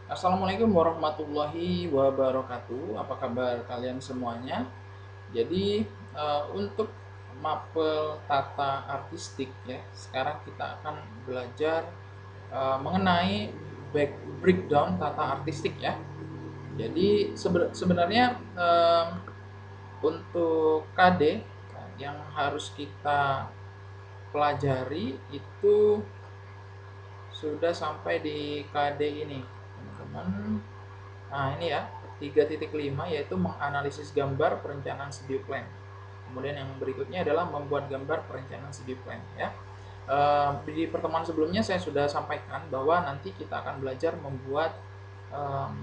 Assalamualaikum warahmatullahi wabarakatuh. Apa kabar kalian semuanya? Jadi untuk mapel tata artistik ya, sekarang kita akan belajar mengenai breakdown tata artistik ya. Jadi sebenarnya untuk KD yang harus kita pelajari itu sudah sampai di KD ini, teman-teman. Nah, ini ya, 3.5 yaitu menganalisis gambar perencanaan studio plan. Kemudian yang berikutnya adalah membuat gambar perencanaan studio plan ya. Di pertemuan sebelumnya saya sudah sampaikan bahwa nanti kita akan belajar membuat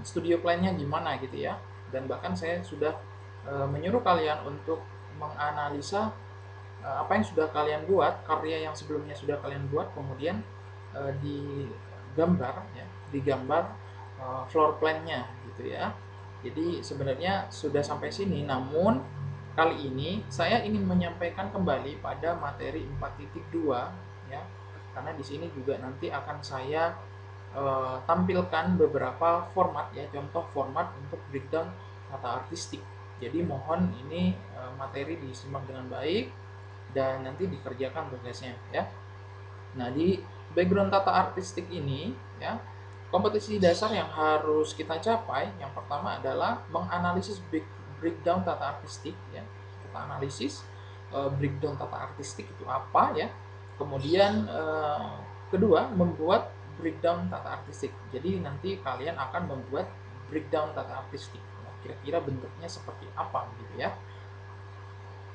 studio plan-nya gimana gitu ya. Dan bahkan saya sudah menyuruh kalian untuk menganalisa apa yang sudah kalian buat, karya yang sebelumnya sudah kalian buat, kemudian digambar ya, digambar floor plan-nya gitu ya. Jadi sebenarnya sudah sampai sini, namun kali ini saya ingin menyampaikan kembali pada materi 4.2 ya. Karena di sini juga nanti akan saya tampilkan beberapa format ya, contoh format untuk breakdown tata artistik. Jadi mohon ini materi disimak dengan baik dan nanti dikerjakan tugasnya ya. Nah, di background tata artistik ini ya, kompetisi dasar yang harus kita capai yang pertama adalah menganalisis breakdown tata artistik ya. Kita analisis breakdown tata artistik itu apa ya. Kemudian kedua, membuat breakdown tata artistik. Jadi nanti kalian akan membuat breakdown tata artistik. Nah, kira-kira bentuknya seperti apa gitu ya.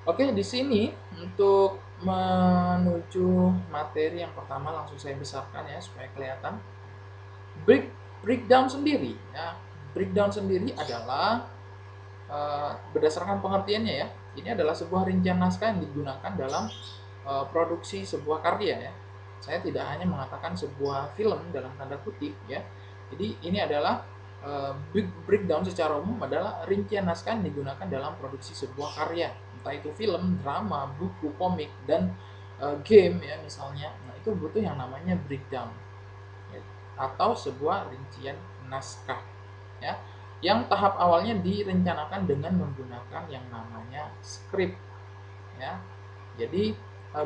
Oke, di sini untuk menuju materi yang pertama langsung saya besarkan ya supaya kelihatan. Breakdown sendiri ya. Breakdown sendiri adalah berdasarkan pengertiannya ya. Ini adalah sebuah rincian naskah yang digunakan dalam produksi sebuah karya ya. Saya tidak hanya mengatakan sebuah film dalam tanda kutip ya. Jadi ini adalah breakdown secara umum adalah rincian naskah yang digunakan dalam produksi sebuah karya, entah itu film, drama, buku, komik, dan game ya misalnya. Nah, itu butuh yang namanya breakdown ya, atau sebuah rincian naskah ya, yang tahap awalnya direncanakan dengan menggunakan yang namanya skrip ya. Jadi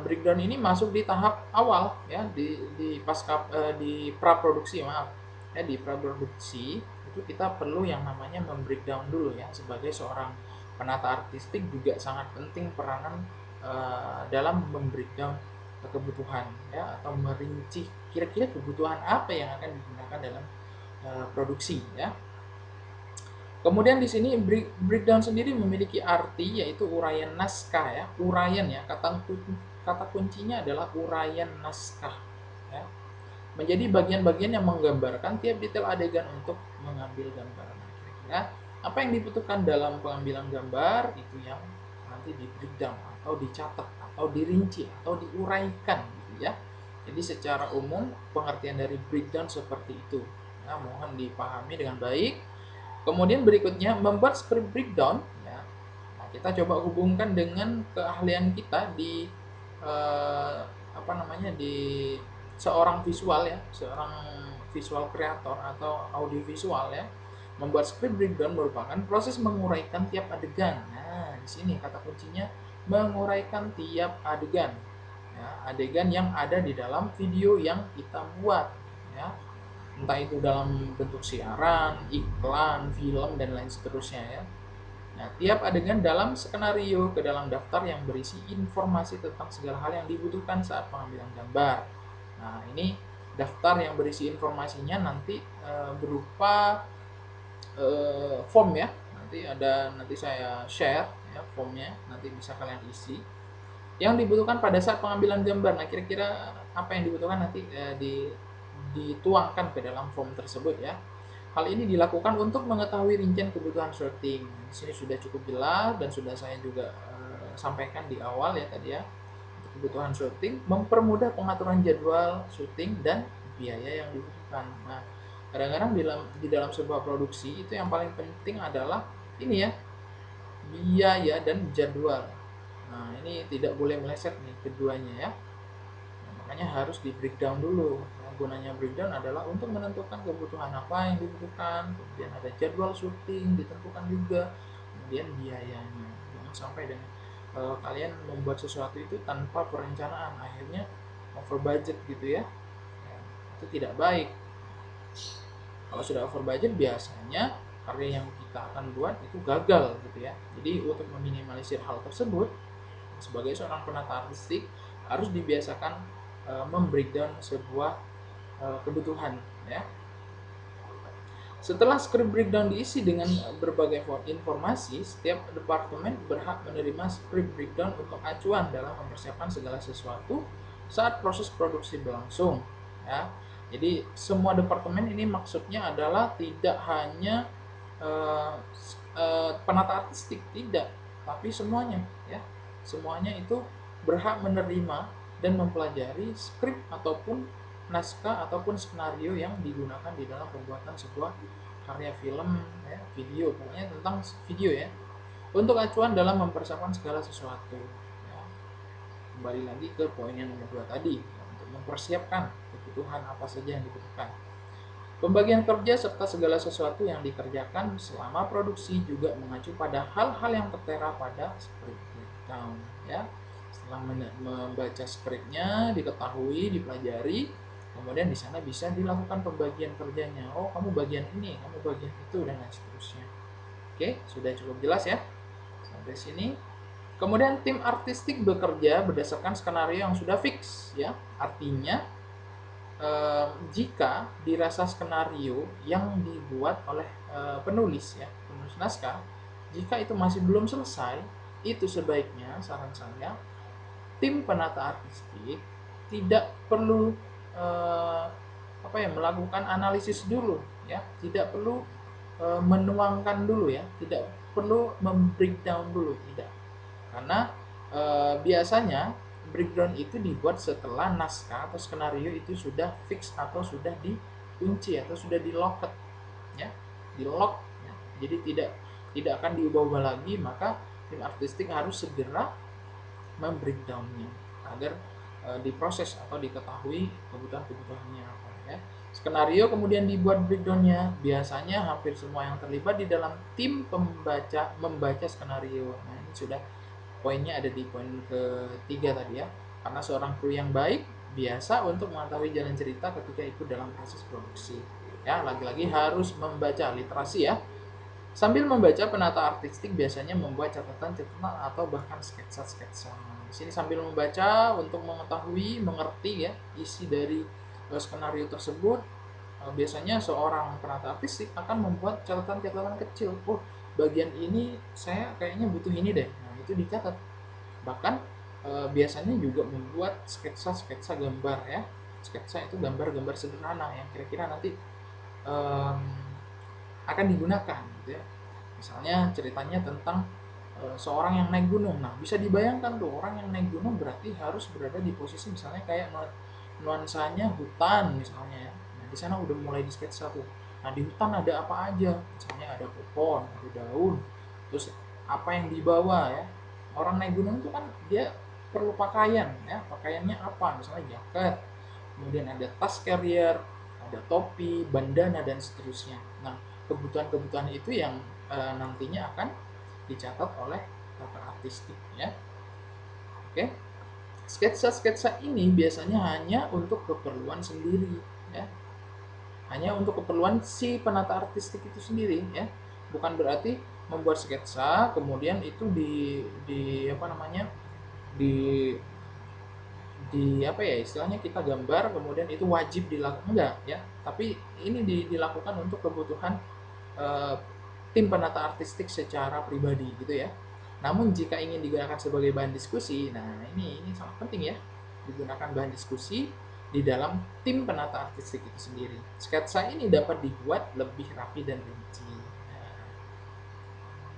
breakdown ini masuk di tahap awal ya, di pasca di praproduksi, maaf ya, di praproduksi itu kita perlu yang namanya membreakdown dulu ya. Sebagai seorang penata artistik juga sangat penting peranan dalam membreakdown kebutuhan ya, atau merinci kira-kira kebutuhan apa yang akan digunakan dalam produksi ya. Kemudian di sini breakdown sendiri memiliki arti yaitu uraian naskah ya, uraian ya, kata kuncinya adalah uraian naskah ya. Menjadi bagian-bagian yang menggambarkan tiap detail adegan untuk mengambil gambar. Nah, kira-kira apa yang dibutuhkan dalam pengambilan gambar itu yang nanti di breakdown atau dicatat atau dirinci atau diuraikan gitu ya. Jadi secara umum pengertian dari breakdown seperti itu. Nah, mohon dipahami dengan baik. Kemudian berikutnya membuat script breakdown ya. Nah, kita coba hubungkan dengan keahlian kita di eh, apa namanya, di seorang visual ya, seorang visual kreator atau audiovisual ya. Membuat script breakdown merupakan proses menguraikan tiap adegan. Nah, di sini kata kuncinya menguraikan tiap adegan. Ya, adegan yang ada di dalam video yang kita buat ya, entah itu dalam bentuk siaran, iklan, film, dan lain seterusnya ya. Nah, tiap adegan dalam skenario ke dalam daftar yang berisi informasi tentang segala hal yang dibutuhkan saat pengambilan gambar. Nah, ini daftar yang berisi informasinya nanti berupa form ya. Nanti saya share ya formnya, nanti bisa kalian isi. Yang dibutuhkan pada saat pengambilan gambar. Nah, kira-kira apa yang dibutuhkan nanti dituangkan ke dalam form tersebut ya. Hal ini dilakukan untuk mengetahui rincian kebutuhan syuting. Di sini sudah cukup jelas dan sudah saya juga sampaikan di awal ya tadi ya. Untuk kebutuhan syuting, mempermudah pengaturan jadwal syuting dan biaya yang dibutuhkan. Nah, kadang-kadang di dalam sebuah produksi itu yang paling penting adalah ini ya, biaya dan jadwal. Nah, ini tidak boleh meleset nih keduanya ya. Nah, makanya harus di breakdown dulu. Nah, gunanya breakdown adalah untuk menentukan kebutuhan apa yang dibutuhkan, kemudian ada jadwal syuting ditentukan juga, kemudian biayanya. Jangan sampai dengan kalian membuat sesuatu itu tanpa perencanaan, akhirnya over budget gitu ya. Itu tidak baik. Kalau sudah over budget biasanya karya yang kita akan buat itu gagal gitu ya. Jadi untuk meminimalisir hal tersebut, sebagai seorang penata artistik harus dibiasakan membreakdown sebuah kebutuhan ya. Setelah script breakdown diisi dengan berbagai informasi, setiap departemen berhak menerima script breakdown untuk acuan dalam mempersiapkan segala sesuatu saat proses produksi berlangsung ya. Jadi semua departemen ini maksudnya adalah tidak hanya penata artistik, tidak, tapi semuanya ya. Semuanya itu berhak menerima dan mempelajari skrip ataupun naskah ataupun skenario yang digunakan di dalam pembuatan sebuah karya film ya, video, pokoknya tentang video ya, untuk acuan dalam mempersiapkan segala sesuatu ya. Kembali lagi ke poin yang nomor 2 tadi, untuk mempersiapkan kebutuhan apa saja yang dibutuhkan. Pembagian kerja serta segala sesuatu yang dikerjakan selama produksi juga mengacu pada hal-hal yang tertera pada script breakdown ya. Setelah membaca skripnya, diketahui, dipelajari, kemudian di sana bisa dilakukan pembagian kerjanya. Oh, kamu bagian ini, kamu bagian itu, dan lain seterusnya. Oke, sudah cukup jelas ya sampai sini. Kemudian tim artistik bekerja berdasarkan skenario yang sudah fix ya. Artinya jika dirasa skenario yang dibuat oleh penulis ya, penulis naskah, jika itu masih belum selesai, itu sebaiknya saran saya tim penata artistik tidak perlu melakukan analisis dulu ya, tidak perlu menuangkan dulu ya, tidak perlu membreakdown dulu, tidak. Karena biasanya breakdown itu dibuat setelah naskah atau skenario itu sudah fix atau sudah dikunci atau sudah di lock ya, di lock ya. Jadi tidak akan diubah-ubah lagi, maka tim artistik harus segera membreakdownnya agar diproses atau diketahui kebutuhan-kebutuhannya apa ya. Skenario kemudian dibuat breakdownnya, biasanya hampir semua yang terlibat di dalam tim pembaca membaca skenario. Nah, ini sudah poinnya ada di poin ketiga tadi ya. Karena seorang kru yang baik biasa untuk mengetahui jalan cerita ketika ikut dalam proses produksi. Ya, lagi-lagi harus membaca, literasi ya. Sambil membaca, penata artistik biasanya membuat catatan-catatan atau bahkan sketsa-sketsa. Di sini sambil membaca untuk mengetahui, mengerti ya isi dari skenario tersebut. Biasanya seorang penata artistik akan membuat catatan-catatan kecil. Oh, bagian ini saya kayaknya butuh ini deh. Nah, itu dicatat. Bahkan biasanya juga membuat sketsa-sketsa gambar ya. Sketsa itu gambar-gambar sederhana yang kira-kira nanti akan digunakan gitu ya. Misalnya ceritanya tentang seorang yang naik gunung. Nah, bisa dibayangkan tuh orang yang naik gunung berarti harus berada di posisi misalnya kayak nuansanya hutan misalnya ya. Nah, di sana udah mulai di sketsa tuh. Nah, di hutan ada apa aja? Misalnya ada pohon, ada daun. Terus apa yang dibawa ya? Orang naik gunung itu kan dia perlu pakaian ya. Pakaiannya apa? Misalnya jaket. Kemudian ada tas carrier, ada topi, bandana dan seterusnya. Nah, kebutuhan-kebutuhan itu yang nantinya akan dicatat oleh kakak artistik ya. Oke. Sketsa-sketsa ini biasanya hanya untuk keperluan sendiri ya. Hanya untuk keperluan si penata artistik itu sendiri ya. Bukan berarti membuat sketsa kemudian itu di apa namanya? di apa ya istilahnya, kita gambar kemudian itu wajib dilakukan, enggak ya, tapi ini dilakukan untuk kebutuhan uh, tim penata artistik secara pribadi gitu ya. Namun jika ingin digunakan sebagai bahan diskusi, nah ini sangat penting ya, digunakan bahan diskusi di dalam tim penata artistik itu sendiri. Sketsa ini dapat dibuat lebih rapi dan rinci. Nah,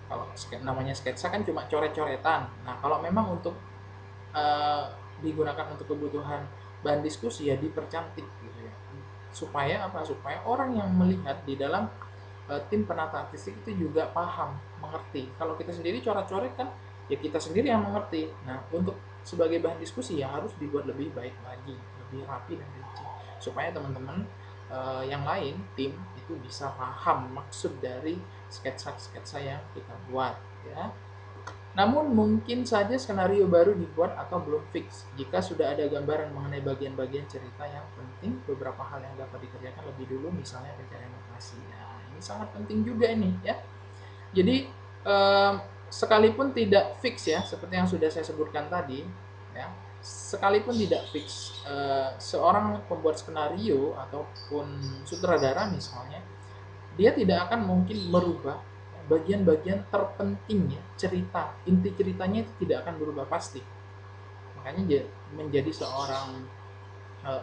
kalau namanya sketsa kan cuma coret-coretan. Nah, kalau memang untuk uh, digunakan untuk kebutuhan bahan diskusi ya dipercantik gitu ya. Supaya apa? Supaya orang yang melihat di dalam tim penata artistik itu juga paham, mengerti. Kalau kita sendiri coret-coret kan ya kita sendiri yang mengerti. Nah, untuk sebagai bahan diskusi ya harus dibuat lebih baik lagi, lebih rapi dan rinci supaya teman-teman yang lain tim itu bisa paham maksud dari sketsa-sketsa yang kita buat ya. Namun mungkin saja skenario baru dibuat atau belum fix jika sudah ada gambaran mengenai bagian-bagian cerita yang penting, beberapa hal yang dapat dikerjakan lebih dulu, misalnya pencarian lokasi. Nah, ini sangat penting juga ini ya. Jadi sekalipun tidak fix ya, seperti yang sudah saya sebutkan tadi ya, sekalipun tidak fix, seorang pembuat skenario ataupun sutradara misalnya, dia tidak akan mungkin merubah bagian-bagian terpenting ya cerita, inti ceritanya itu tidak akan berubah pasti. Makanya menjadi seorang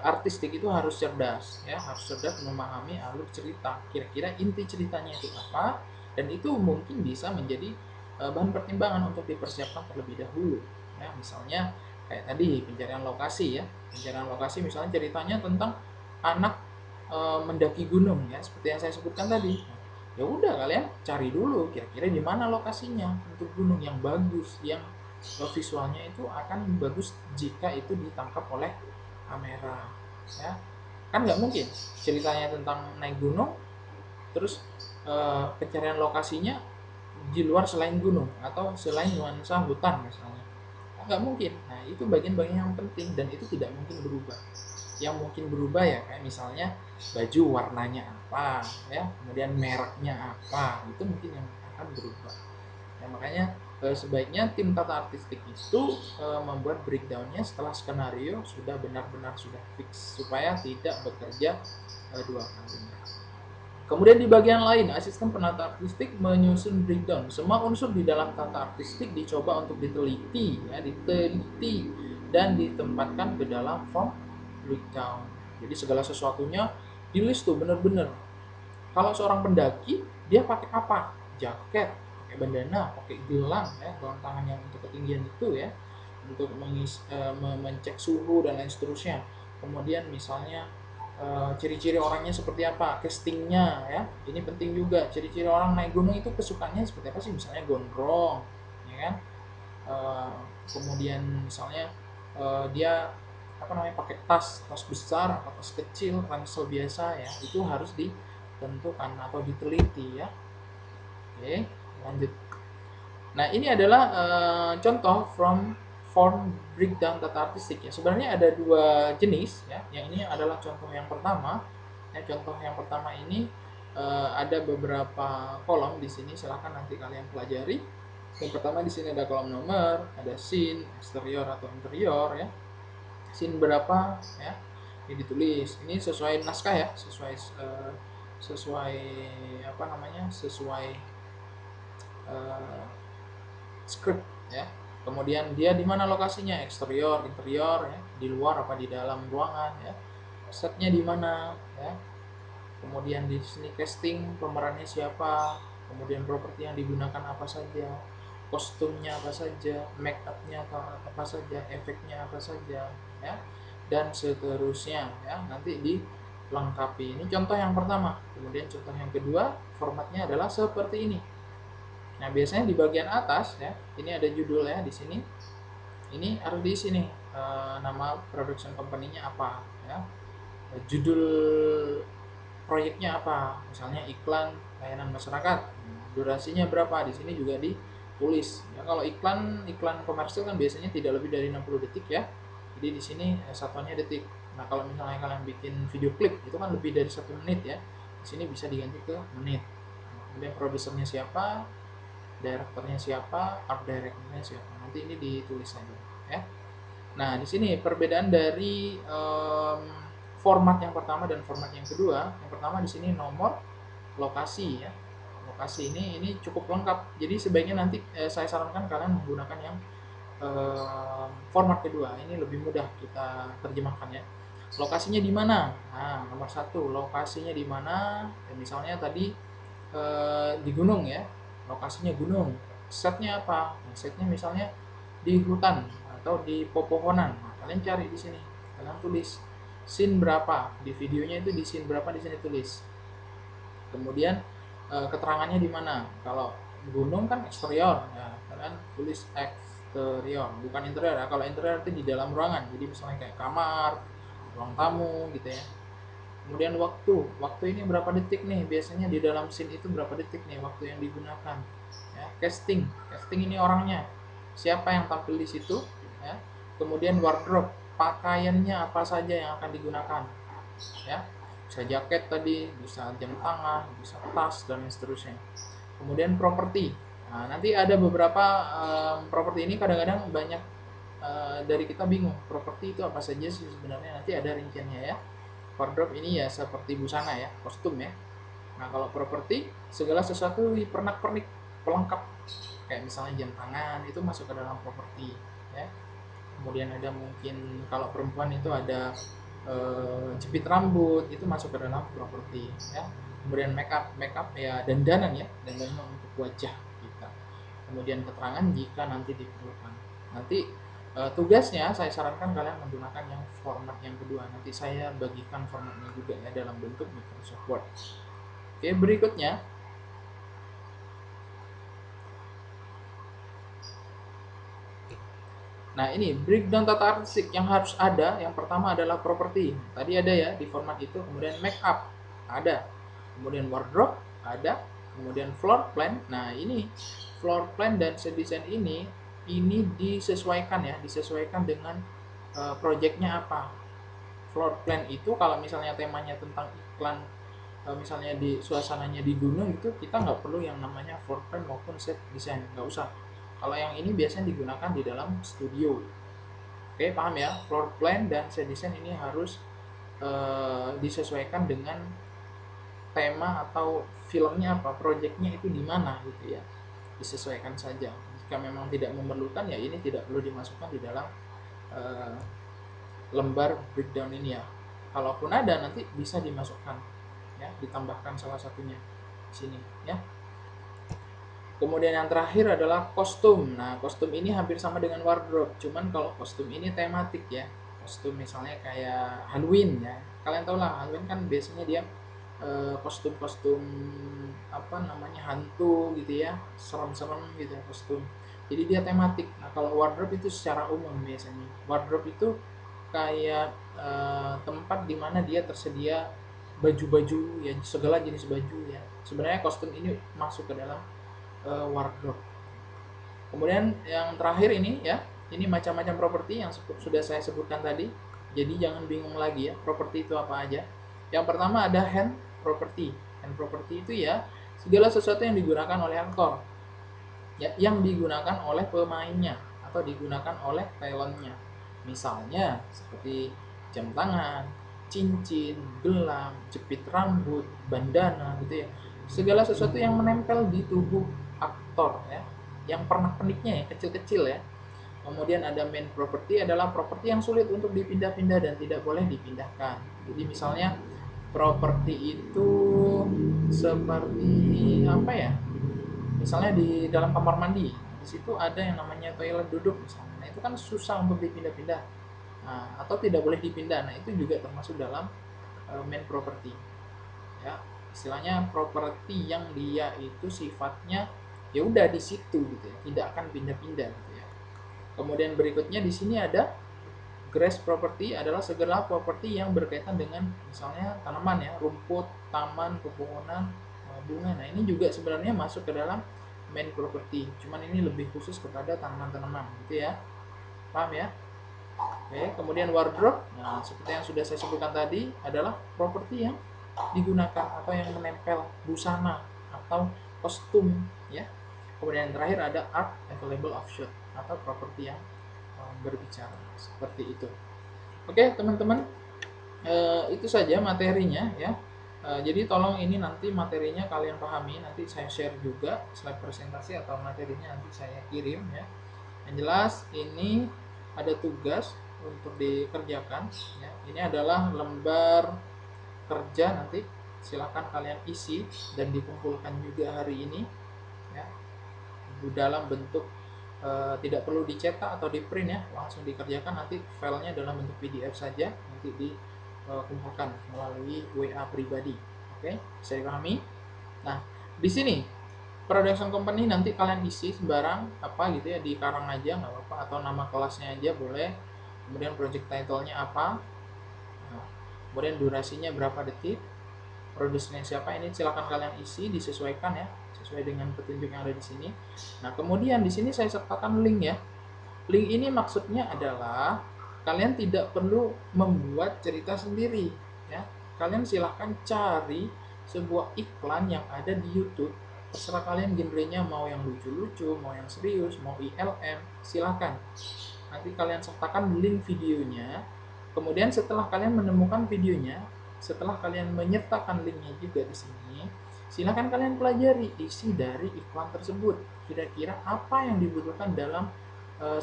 artistik itu harus cerdas ya, harus cerdas memahami alur cerita, kira-kira inti ceritanya itu apa, dan itu mungkin bisa menjadi bahan pertimbangan untuk dipersiapkan terlebih dahulu ya. Misalnya kayak tadi pencarian lokasi ya, pencarian lokasi misalnya ceritanya tentang anak mendaki gunung ya, seperti yang saya sebutkan tadi. Ya udah, kalian cari dulu kira-kira di mana lokasinya untuk gunung yang bagus, yang visualnya itu akan bagus jika itu ditangkap oleh kamera ya. Kan nggak mungkin ceritanya tentang naik gunung terus pencarian lokasinya di luar selain gunung atau selain nuansa hutan misalnya, nggak mungkin. Nah, itu bagian-bagian yang penting dan itu tidak mungkin berubah. Yang mungkin berubah ya kayak misalnya baju warnanya apa ya, kemudian mereknya apa, itu mungkin yang akan berubah ya. Makanya sebaiknya tim tata artistik itu membuat breakdownnya setelah skenario sudah benar-benar sudah fix supaya tidak bekerja dua kali. Kemudian di bagian lain, asisten penata artistik menyusun breakdown. Semua unsur di dalam tata artistik dicoba untuk diteliti, ya, diteliti dan ditempatkan ke dalam form breakdown. Jadi segala sesuatunya di list tuh bener-bener. Kalau seorang pendaki, dia pakai apa? Jaket, pakai bandana, pakai gelang, ya, gelang tangan yang untuk ketinggian itu ya, untuk mengecek suhu dan lain seterusnya. Kemudian misalnya ciri-ciri orangnya seperti apa, castingnya ya, ini penting juga. Ciri-ciri orang naik gunung itu kesukaannya seperti apa sih, misalnya gondrong ya kan. Kemudian misalnya dia apa namanya, pakai tas besar atau tas kecil, ransel biasa ya, itu harus ditentukan atau diteliti ya. Oke, lanjut. Nah, ini adalah contoh from form breakdown tata artistik ya. Sebenarnya ada dua jenis ya. Yang ini adalah contoh yang pertama. Ya, contoh yang pertama ini ada beberapa kolom di sini. Silahkan nanti kalian pelajari. Yang pertama di sini ada kolom nomor, ada scene, eksterior atau interior ya. Scene berapa ya? Ini ditulis. Ini sesuai naskah ya, sesuai apa namanya? Sesuai script ya. Kemudian dia di mana lokasinya, eksterior, interior ya, di luar apa di dalam ruangan ya. Setnya di mana ya. Kemudian di sini casting, pemerannya siapa, kemudian properti yang digunakan apa saja, kostumnya apa saja, make upnya apa saja, efeknya apa saja ya, dan seterusnya ya. Nanti dilengkapi. Ini contoh yang pertama. Kemudian contoh yang kedua, formatnya adalah seperti ini. Nah, biasanya di bagian atas ya, ini ada judulnya di sini. Ini harus diisi nih, nama production company-nya apa ya. Judul proyeknya apa? Misalnya iklan layanan masyarakat. Durasinya berapa? Di sini juga ditulis. Ya, kalau iklan komersil kan biasanya tidak lebih dari 60 detik ya. Jadi di sini satuannya detik. Nah, kalau misalnya kalian bikin video klip itu kan lebih dari 1 menit ya. Di sini bisa diganti ke menit. Kemudian produsernya siapa, direkturnya siapa, art directornya siapa. Nanti ini ditulis aja ya. Nah, di sini perbedaan dari format yang pertama dan format yang kedua. Yang pertama di sini nomor, lokasi ya. Lokasi ini cukup lengkap. Jadi sebaiknya nanti saya sarankan kalian menggunakan yang format kedua. Ini lebih mudah kita terjemahkan ya. Lokasinya di mana? Nah, nomor 1, lokasinya di mana? Ya, misalnya tadi di gunung ya, lokasinya gunung. Setnya apa? Nah, setnya misalnya di hutan atau di pepohonan. Nah, kalian cari di sini, kalian tulis scene berapa di videonya, itu di scene berapa di sini tulis. Kemudian keterangannya di mana. Kalau gunung kan eksterior, ya kalian tulis eksterior, bukan interior ya. Kalau interior itu di dalam ruangan, jadi misalnya kayak kamar, ruang tamu gitu ya. Kemudian waktu ini berapa detik nih, biasanya di dalam scene itu berapa detik nih waktu yang digunakan ya. Casting ini orangnya, siapa yang tampil di situ ya. Kemudian wardrobe, pakaiannya apa saja yang akan digunakan ya, bisa jaket tadi, bisa jam tangan, bisa tas, dan seterusnya. Kemudian properti, nah, nanti ada beberapa properti ini kadang-kadang banyak dari kita bingung, properti itu apa saja sih sebenarnya, nanti ada rinciannya ya. Wardrobe ini ya seperti busana ya, kostum ya. Nah kalau properti, segala sesuatu pernak-pernik, pelengkap, kayak misalnya jam tangan itu masuk ke dalam properti ya. Kemudian ada mungkin kalau perempuan itu ada jepit rambut, itu masuk ke dalam properti ya. Kemudian make up ya, dandanan untuk wajah kita. Kemudian keterangan jika nanti diperlukan. Nanti tugasnya saya sarankan kalian menggunakan yang format yang kedua. Nanti saya bagikan formatnya juga ya dalam bentuk Microsoft Word. Oke, berikutnya. Nah, ini breakdown tata artistik yang harus ada. Yang pertama adalah properti. Tadi ada ya di format itu. Kemudian make up ada. Kemudian wardrobe ada. Kemudian floor plan. Nah, ini floor plan dan set design ini disesuaikan ya, disesuaikan dengan projectnya apa. Floor plan itu kalau misalnya temanya tentang iklan, misalnya di suasananya di gunung, itu kita nggak perlu yang namanya floor plan maupun set design, nggak usah. Kalau yang ini biasanya digunakan di dalam studio. Oke, paham ya? Floor plan dan set design ini harus disesuaikan dengan tema atau filmnya apa, projectnya itu di mana gitu ya. Disesuaikan saja. Jika memang tidak memerlukan ya ini tidak perlu dimasukkan di dalam uh, lembar breakdown ini ya. Kalaupun ada nanti bisa dimasukkan ya, ditambahkan salah satunya di sini ya. Kemudian yang terakhir adalah kostum. Nah, kostum ini hampir sama dengan wardrobe, cuman kalau kostum ini tematik ya. Kostum misalnya kayak Halloween ya. Kalian tahu lah, Halloween kan biasanya dia kostum-kostum apa namanya, hantu gitu ya, serem-serem gitu ya kostum. Jadi dia tematik. Nah, kalau wardrobe itu secara umum biasanya. Wardrobe itu kayak tempat di mana dia tersedia baju-baju ya, segala jenis baju ya. Sebenarnya kostum ini masuk ke dalam wardrobe. Kemudian yang terakhir ini ya, ini macam-macam properti yang sudah saya sebutkan tadi. Jadi jangan bingung lagi ya, properti itu apa aja. Yang pertama ada hand property. Hand property itu ya segala sesuatu yang digunakan oleh aktor, ya, yang digunakan oleh pemainnya atau digunakan oleh talentnya. Misalnya seperti jam tangan, cincin, gelang, jepit rambut, bandana gitu ya. Segala sesuatu yang menempel di tubuh aktor ya, yang pernak-perniknya ya, kecil-kecil ya. Kemudian ada main property, adalah properti yang sulit untuk dipindah-pindah dan tidak boleh dipindahkan. Jadi misalnya properti itu seperti apa ya? Misalnya di dalam kamar mandi, di situ ada yang namanya toilet duduk misalnya. Nah, itu kan susah untuk dipindah-pindah. Nah, atau tidak boleh dipindah. Nah, itu juga termasuk dalam main property. Ya, istilahnya properti yang dia itu sifatnya ya udah di situ gitu ya, tidak akan pindah-pindah gitu ya. Kemudian berikutnya di sini ada grass property, adalah segala properti yang berkaitan dengan misalnya tanaman ya, rumput, taman, pepohonan, bunga. Nah, ini juga sebenarnya masuk ke dalam main property. Cuman ini lebih khusus kepada tanaman-tanaman gitu ya. Paham ya? Oke, kemudian wardrobe. Nah, seperti yang sudah saya sebutkan tadi, adalah properti yang digunakan atau yang menempel busana atau kostum ya. Kemudian yang terakhir ada art available offshoot atau properti yang berbicara seperti itu. Oke teman-teman, itu saja materinya ya. Jadi tolong ini nanti materinya kalian pahami, nanti saya share juga slide presentasi atau materinya nanti saya kirim ya. Yang jelas ini ada tugas untuk dikerjakan ya. Ini adalah lembar kerja, nanti silahkan kalian isi dan dikumpulkan juga hari ini ya, dalam bentuk tidak perlu dicetak atau di print ya, langsung dikerjakan. Nanti filenya dalam bentuk PDF saja, nanti dikumpulkan melalui WA pribadi. Oke, bisa dipahami. Nah, di sini production company nanti kalian isi sembarang apa gitu ya, di karang aja nggak apa-apa, atau nama kelasnya aja boleh. Kemudian project title-nya apa. Nah, kemudian durasinya berapa detik, produsernya siapa, ini silakan kalian isi, disesuaikan ya, sesuai dengan petunjuk yang ada di sini. Nah, kemudian di sini saya sertakan link ya. Link ini maksudnya adalah kalian tidak perlu membuat cerita sendiri ya. Kalian silahkan cari sebuah iklan yang ada di YouTube. Terserah kalian genrenya, mau yang lucu-lucu, mau yang serius, mau ILM, silahkan. Nanti kalian sertakan link videonya. Kemudian setelah kalian menemukan videonya, setelah kalian menyertakan linknya juga di sini, silahkan kalian pelajari isi dari iklan tersebut. Kira-kira apa yang dibutuhkan dalam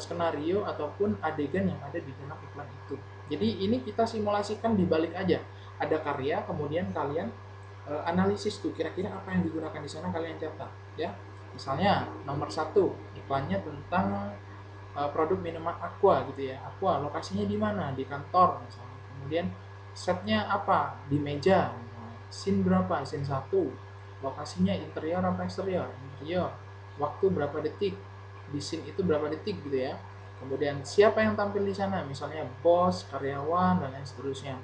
skenario ataupun adegan yang ada di dalam iklan itu. Jadi ini kita simulasikan dibalik aja. Ada karya, kemudian kalian analisis tuh kira-kira apa yang digunakan di sana, kalian catat ya. Misalnya nomor 1 iklannya tentang produk minuman Aqua gitu ya. Aqua lokasinya di mana? Di kantor misalnya. Kemudian setnya apa? Di meja. Scene berapa? Scene 1. Lokasinya interior apa eksterior? Interior. Waktu berapa detik? Di scene itu berapa detik gitu ya. Kemudian siapa yang tampil di sana? Misalnya bos, karyawan, dan lain seterusnya.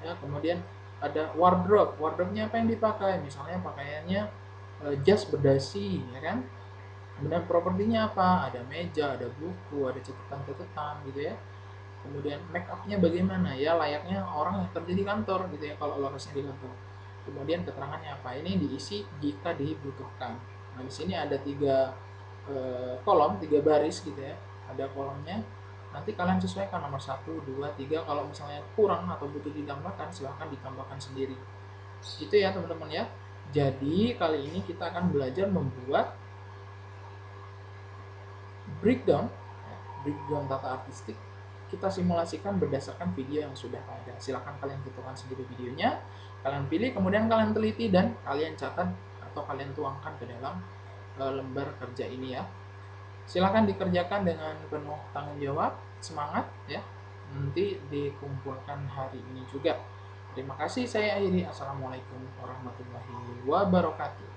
Ya, kemudian ada wardrobe. Wardrobe-nya apa yang dipakai? Misalnya pakaiannya jas berdasi, ya kan? Kemudian propertinya apa? Ada meja, ada buku, ada catatan-catatan gitu ya. Kemudian make up-nya bagaimana? Ya layaknya orang yang kerja di kantor gitu ya, kalau lokasinya di kantor. Kemudian keterangannya apa? Ini diisi jika dibutuhkan. Nah, di sini ada 3 kolom, 3 baris gitu ya. Ada kolomnya. Nanti kalian sesuaikan nomor 1, 2, 3. Kalau misalnya kurang atau butuh ditambahkan, silahkan ditambahkan sendiri. Itu ya teman-teman ya. Jadi kali ini kita akan belajar membuat breakdown, breakdown tata artistik. Kita simulasikan berdasarkan video yang sudah ada. Silahkan kalian tentukan sendiri videonya, kalian pilih, kemudian kalian teliti dan kalian catat atau kalian tuangkan ke dalam lembar kerja ini ya. Silahkan dikerjakan dengan penuh tanggung jawab, semangat ya. Nanti dikumpulkan hari ini juga. Terima kasih, saya akhiri. Assalamualaikum warahmatullahi wabarakatuh.